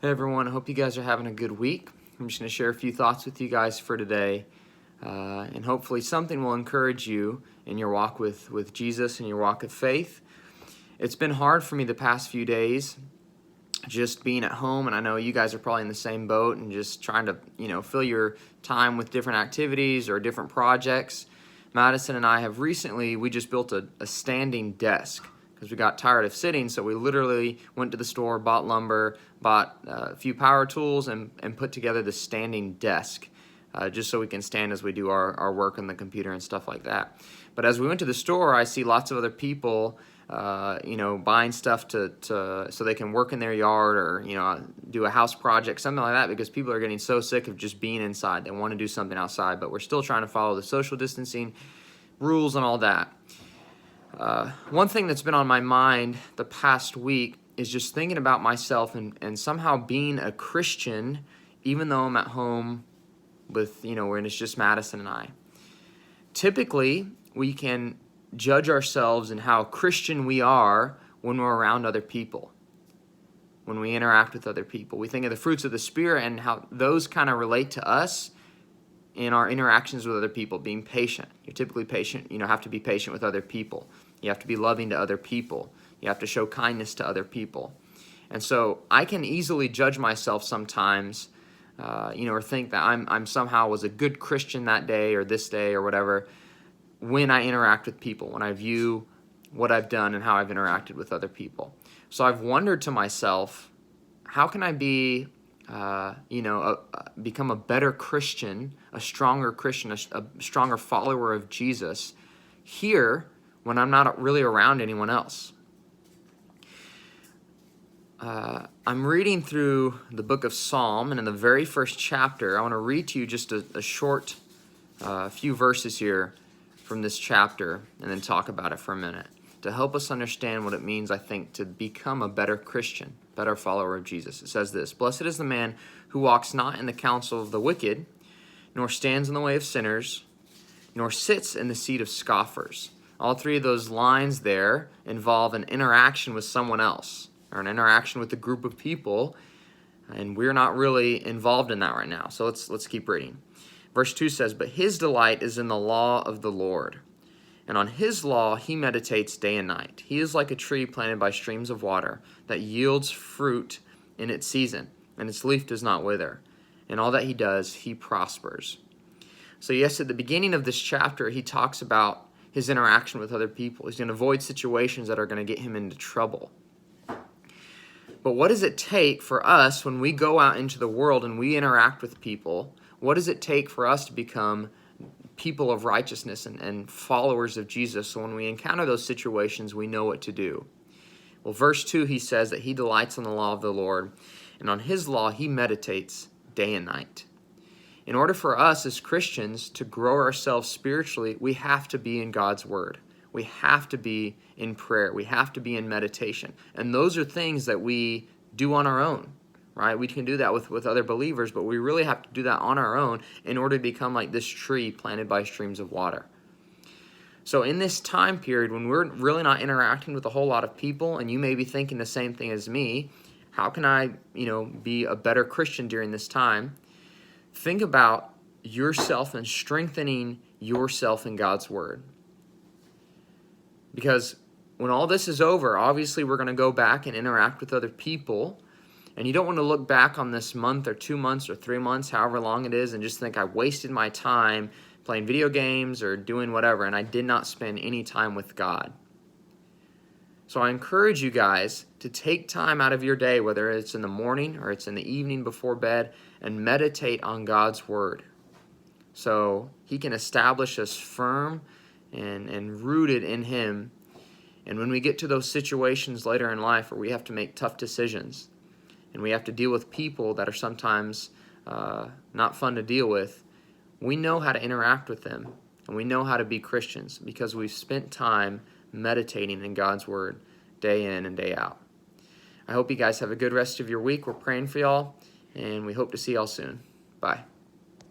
Hey everyone, I hope you guys are having a good week. I'm just going to share a few thoughts with you guys for today, and hopefully something will encourage you in your walk with Jesus and your walk of faith. It's been hard for me the past few days just being at home, and I know you guys are probably in the same boat and just trying to fill your time with different activities or different projects. Madison and I have recently, we just built a standing desk because we got tired of sitting, so we literally went to the store, bought lumber, bought a few power tools, and put together the standing desk just so we can stand as we do our work on the computer and stuff like that. But as we went to the store, I see lots of other people buying stuff so they can work in their yard or, do a house project, something like that, because people are getting so sick of just being inside. They want to do something outside, but we're still trying to follow the social distancing rules and all that. One thing that's been on my mind the past week is just thinking about myself and somehow being a Christian, even though I'm at home with, when it's just Madison and I. Typically, we can judge ourselves and how Christian we are when we're around other people, when we interact with other people. We think of the fruits of the Spirit and how those kind of relate to us in our interactions with other people. Being patient. You're typically patient, have to be patient with other people. You have to be loving to other people. You have to show kindness to other people. And so I can easily judge myself sometimes, or think that I'm somehow was a good Christian that day or this day or whatever, when I interact with people, when I view what I've done and how I've interacted with other people. So I've wondered to myself, how can I be, become a better Christian, a stronger Christian, a stronger follower of Jesus here when I'm not really around anyone else? I'm reading through the book of Psalm, and in the very first chapter, I want to read to you just a short few verses here from this chapter and then talk about it for a minute to help us understand what it means, I think, to become a better Christian, better follower of Jesus. It says this: "Blessed is the man who walks not in the counsel of the wicked, nor stands in the way of sinners, nor sits in the seat of scoffers." All three of those lines there involve an interaction with someone else or an interaction with a group of people, and we're not really involved in that right now. So let's keep reading. Verse 2 says, "But his delight is in the law of the Lord, and on his law he meditates day and night. He is like a tree planted by streams of water that yields fruit in its season, and its leaf does not wither. In all that he does, he prospers." So yes, at the beginning of this chapter, he talks about his interaction with other people. He's going to avoid situations that are going to get him into trouble. But what does it take for us when we go out into the world and we interact with people? What does it take for us to become people of righteousness and followers of Jesus? So when we encounter those situations, we know what to do. Well, verse 2, he says that he delights in the law of the Lord, and on his law he meditates day and night. In order for us as Christians to grow ourselves spiritually, we have to be in God's word. We have to be in prayer. We have to be in meditation. And those are things that we do on our own. Right? We can do that with other believers, but we really have to do that on our own in order to become like this tree planted by streams of water. So in this time period, when we're really not interacting with a whole lot of people, and you may be thinking the same thing as me, how can I, be a better Christian during this time? Think about yourself and strengthening yourself in God's word. Because when all this is over, obviously we're going to go back and interact with other people. And you don't want to look back on this month or 2 months or 3 months, however long it is, and just think I wasted my time playing video games or doing whatever, and I did not spend any time with God. So I encourage you guys to take time out of your day, whether it's in the morning or it's in the evening before bed, and meditate on God's word so he can establish us firm and rooted in him. And when we get to those situations later in life where we have to make tough decisions, and we have to deal with people that are sometimes not fun to deal with, we know how to interact with them, and we know how to be Christians because we've spent time meditating in God's word day in and day out. I hope you guys have a good rest of your week. We're praying for y'all, and we hope to see y'all soon. Bye.